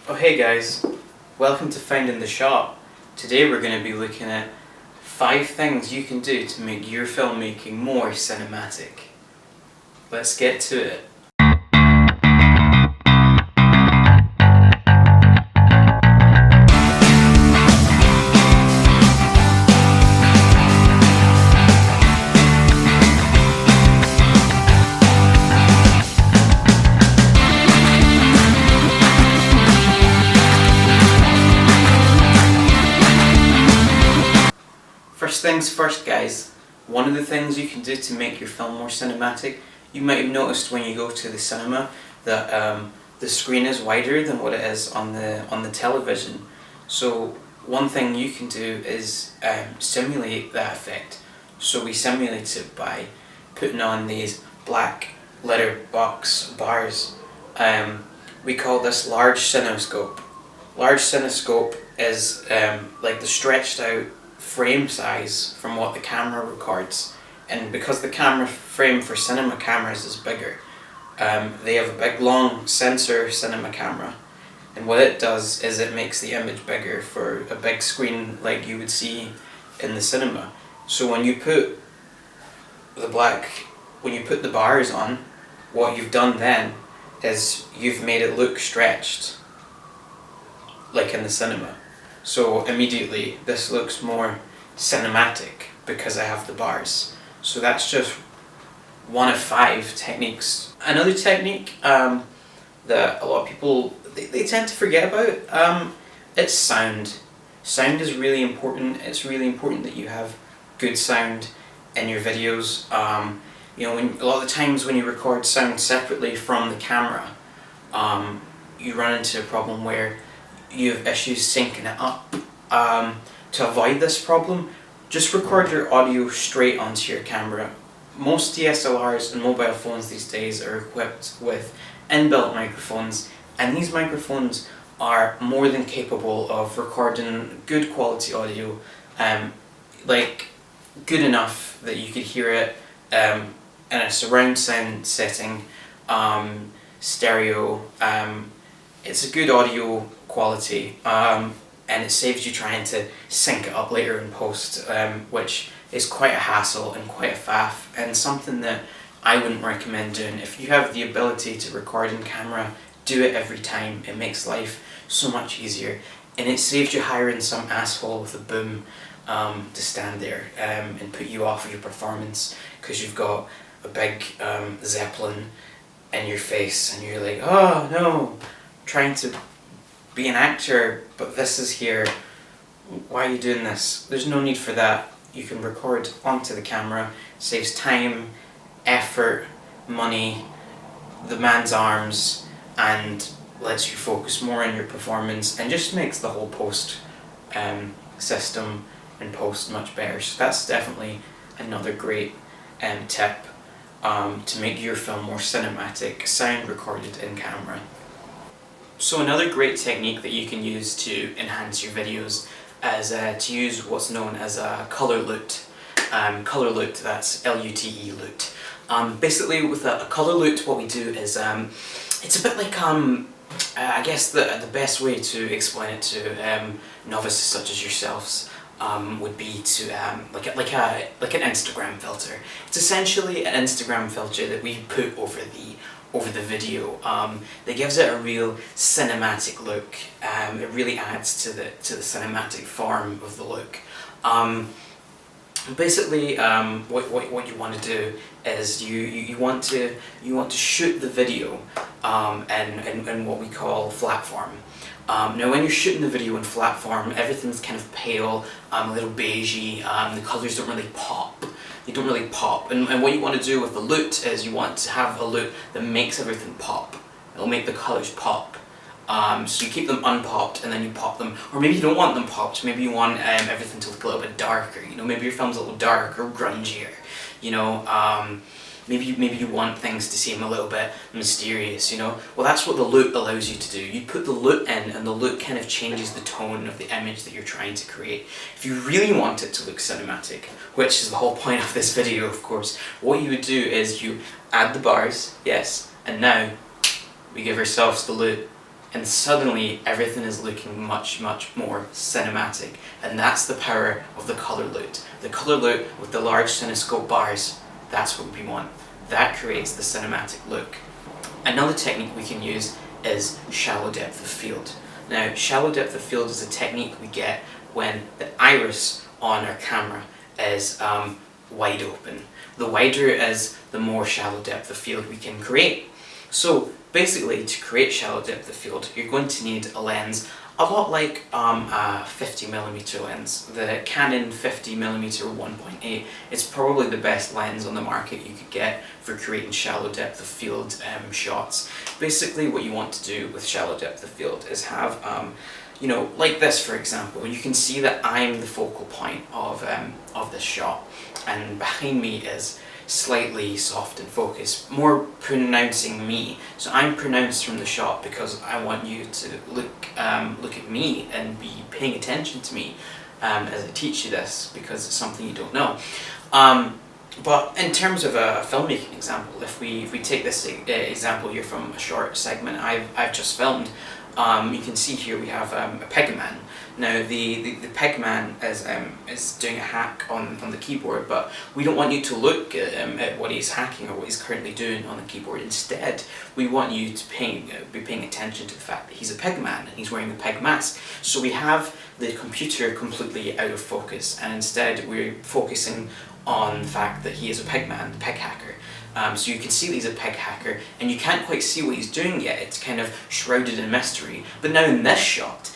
Oh hey guys, welcome to Finding the Shot. Today we're going to be looking at 5 things you can do to make your filmmaking more cinematic. Let's get to it. First things first guys, one of the things you can do to make your film more cinematic, you might have noticed when you go to the cinema that the screen is wider than what it is on the television. So one thing you can do is simulate that effect. So we simulate it by putting on these black letterbox bars. We call this large cinescope. Large cinescope is like the stretched out frame size from what the camera records, and because the camera frame for cinema cameras is bigger, they have a big long sensor cinema camera, and what it does is it makes the image bigger for a big screen like you would see in the cinema. So when you put the bars on, what you've done then is you've made it look stretched like in the cinema. So immediately this looks more cinematic because I have the bars. So that's just one of 5 techniques. Another technique that a lot of people they tend to forget about, it's sound. Sound is really important. It's really important that you have good sound in your videos. A lot of the times when you record sound separately from the camera, you run into a problem where you have issues syncing it up. To avoid this problem, just record your audio straight onto your camera. Most DSLRs and mobile phones these days are equipped with inbuilt microphones, and these microphones are more than capable of recording good quality audio, like good enough that you could hear it in a surround sound setting, stereo. It's a good audio quality, and it saves you trying to sync it up later in post, which is quite a hassle and quite a faff, and something that I wouldn't recommend doing. If you have the ability to record in camera, do it every time. It makes life so much easier, and it saves you hiring some asshole with a boom to stand there and put you off of your performance because you've got a big Zeppelin in your face and you're like, oh no, trying to be an actor, but this is here. Why are you doing this? There's no need for that. You can record onto the camera, saves time, effort, money, the man's arms, and lets you focus more on your performance, and just makes the whole post system and post much better. So that's definitely another great tip to make your film more cinematic, sound recorded in camera. So another great technique that you can use to enhance your videos is to use what's known as a color lute. Color lute, that's L-U-T-E lute. Basically with a color lute, what we do is, it's a bit like, I guess the best way to explain it to novices such as yourselves would be to like an Instagram filter. It's essentially an Instagram filter that we put over the video that gives it a real cinematic look. It really adds to the cinematic form of the look. Basically, what you want to do is you want to shoot the video in what we call flat form. Now when you're shooting the video in flat form, everything's kind of pale, a little beigey, the colours don't really pop. They don't really pop, and what you want to do with the lute is you want to have a lute that makes everything pop. It'll make the colours pop. So you keep them unpopped and then you pop them, or maybe you don't want them popped, maybe you want everything to look a little bit darker, maybe your film's a little darker or grungier, maybe you want things to seem a little bit mysterious, well that's what the lute allows you to do. You put the lute in and the lute kind of changes the tone of the image that you're trying to create. If you really want it to look cinematic, which is the whole point of this video of course, what you would do is you add the bars, yes, and now we give ourselves the lute and suddenly everything is looking much more cinematic. And that's the power of the colour loop. The colour loop with the large cinescope bars, that's what we want. That creates the cinematic look. Another technique we can use is shallow depth of field. Now, shallow depth of field is a technique we get when the iris on our camera is wide open. The wider it is, the more shallow depth of field we can create. So basically, to create shallow depth of field, you're going to need a lens a lot like a 50mm lens. The Canon 50mm 1.8 is probably the best lens on the market you could get for creating shallow depth of field shots. Basically, what you want to do with shallow depth of field is have, you know, like this for example. You can see that I'm the focal point of this shot, and behind me is slightly soft in focus, more pronouncing me. So I'm pronounced from the shot because I want you to look at me and be paying attention to me as I teach you this, because it's something you don't know. But in terms of a filmmaking example, if we take this example here from a short segment I've just filmed, you can see here we have a pegman. Now the pegman is doing a hack on the keyboard, but we don't want you to look at what he's hacking or what he's currently doing on the keyboard. Instead, we want you to be paying attention to the fact that he's a pegman and he's wearing a peg mask. So we have the computer completely out of focus, and instead we're focusing on the fact that he is a pegman, the peg hacker. So you can see that he's a peg hacker, and you can't quite see what he's doing yet. It's kind of shrouded in mystery. But now in this shot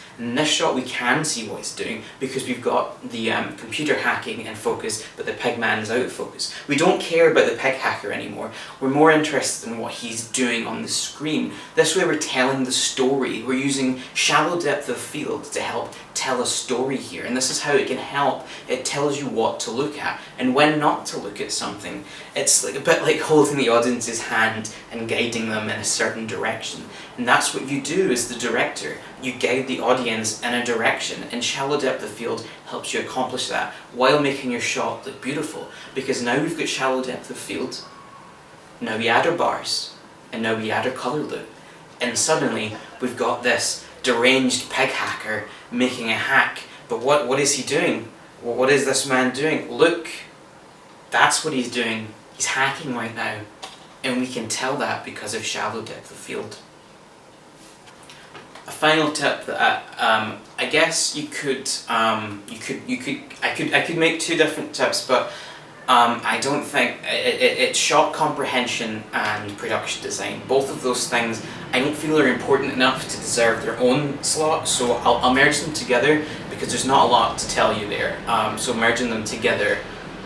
we can see what he's doing, because we've got the computer hacking in focus, but the pegman is out of focus. We don't care about the peg hacker anymore. We're more interested in what he's doing on the screen. This way we're telling the story. We're using shallow depth of field to help tell a story here, and this is how it can help. It tells you what to look at and when not to look at something. It's like a bit like holding the audience's hand and guiding them in a certain direction, and that's what you do as the director. You guide the audience in a direction, and shallow depth of field helps you accomplish that while making your shot look beautiful, because now we've got shallow depth of field, now we add our bars, and now we add our colour loop, and suddenly we've got this deranged peg hacker making a hack. But what is he doing? Well, what is this man doing? Look, that's what he's doing. He's hacking right now, and we can tell that because of shallow depth of field. A final tip that I guess I could make two different tips, but I don't think it's shot comprehension and production design. Both of those things I don't feel are important enough to deserve their own slot, so I'll merge them together because there's not a lot to tell you there. So merging them together,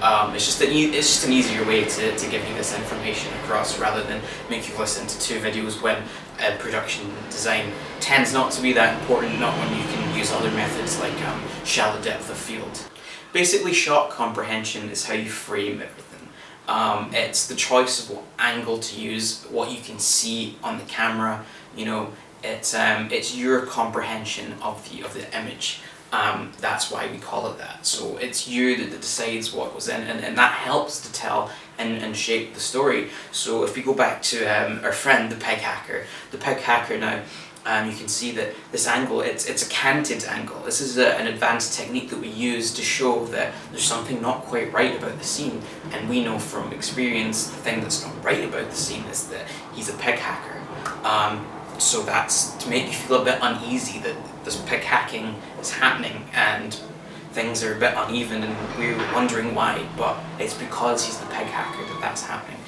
it's just an easier way to give you this information across, rather than make you listen to two videos when production design tends not to be that important, not when you can use other methods like shallow depth of field. Basically, shot comprehension is how you frame everything. It's the choice of what angle to use, what you can see on the camera. You know, it's your comprehension of the image. That's why we call it that. So it's you that decides what goes in, and that helps to tell and shape the story. So if we go back to our friend, the peg hacker now, you can see that this angle, it's a canted angle. This is an advanced technique that we use to show that there's something not quite right about the scene, and we know from experience the thing that's not right about the scene is that he's a peg hacker. So that's to make you feel a bit uneasy that this peg hacking is happening and things are a bit uneven and we're wondering why, but it's because he's the peg hacker that that's happening.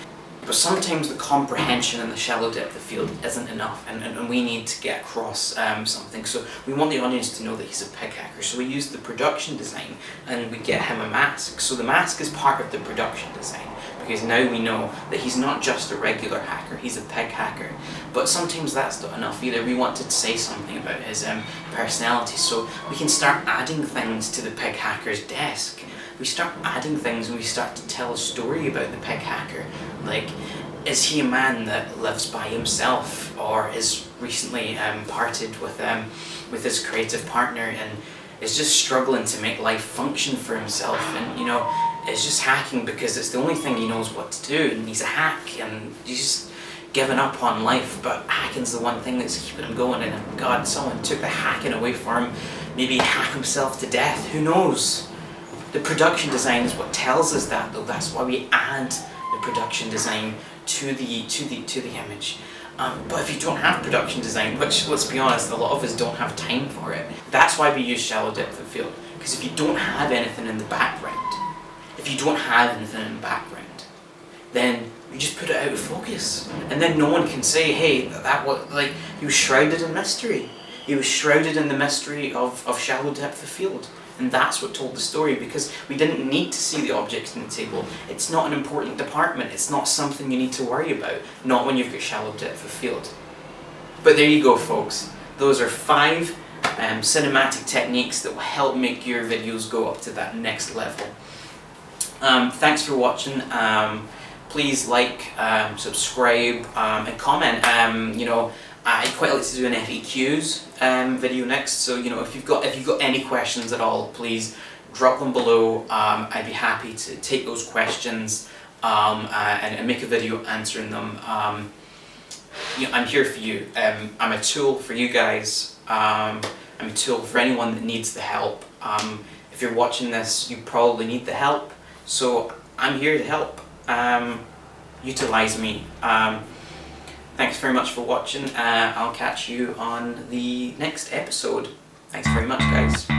But sometimes the comprehension and the shallow depth of field isn't enough, and we need to get across something. So we want the audience to know that he's a peg hacker. So we use the production design and we get him a mask. So the mask is part of the production design, because now we know that he's not just a regular hacker, he's a peg hacker. But sometimes that's not enough either. We want to say something about his personality, so we can start adding things to the peg hacker's desk. We start adding things and we start to tell a story about the peg hacker. Like, is he a man that lives by himself, or is recently parted with his creative partner and is just struggling to make life function for himself, and you know, is just hacking because it's the only thing he knows what to do, and he's a hack, and given up on life, but hacking's the one thing that's keeping him going, and God, someone took the hacking away from him, maybe hack himself to death, who knows? The production design is what tells us that, though. That's why we add the production design to the image. But if you don't have production design, which, let's be honest, a lot of us don't have time for it, that's why we use shallow depth of field. Because if you don't have anything in the background, then you just put it out of focus, and then no one can say, hey, that was like, he was shrouded in mystery. He was shrouded in the mystery of shallow depth of field. And that's what told the story, because we didn't need to see the objects in the table. It's not an important department. It's not something you need to worry about. Not when you've got shallow depth of field. But there you go, folks. Those are 5 cinematic techniques that will help make your videos go up to that next level. Thanks for watching. Please like, subscribe, and comment. I'd quite like to do an FAQs video next, so if you've got any questions at all, please drop them below. I'd be happy to take those questions and make a video answering them. I'm here for you. I'm a tool for you guys. I'm a tool for anyone that needs the help. If you're watching this, you probably need the help, so I'm here to help. Utilize me. Thanks very much for watching. I'll catch you on the next episode. Thanks very much, guys.